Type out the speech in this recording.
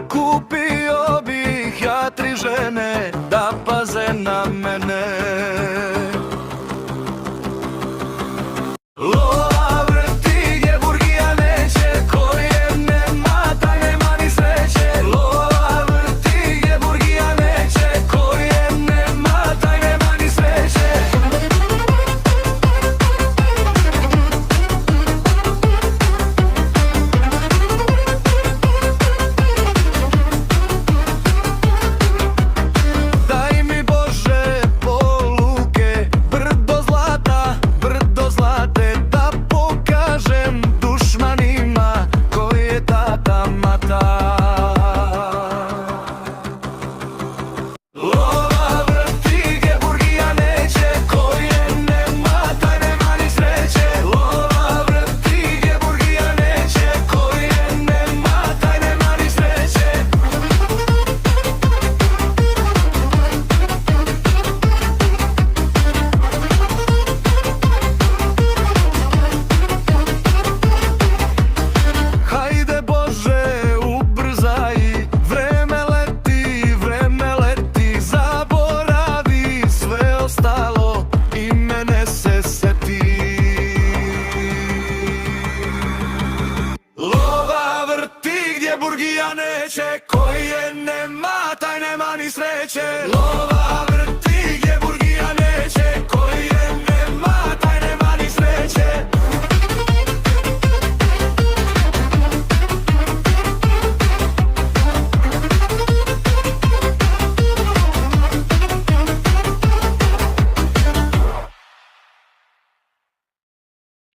Kupio bih ja 3 žene da paze na mene. Lova vrti gdje burgija neće, koje nema taj nema ni sreće. Lova vrti gdje burgija neće, koje nema taj nema ni sreće. Daj mi Bože poluke, brdo zlata, brdo zlate, da pokažem dušmanima koji je tata mata. Lova vrti gdje burgija neće, koje nema taj nema ni sreće. Lova vrti gdje burgija neće, koje nema taj nema ni sreće. Hajde Bože ubrzaj, vreme leti, zaboravi sve ostalo i mene se seti. Lova vrti gdje burgija neće, koje nema taj nema ni sreće. Lova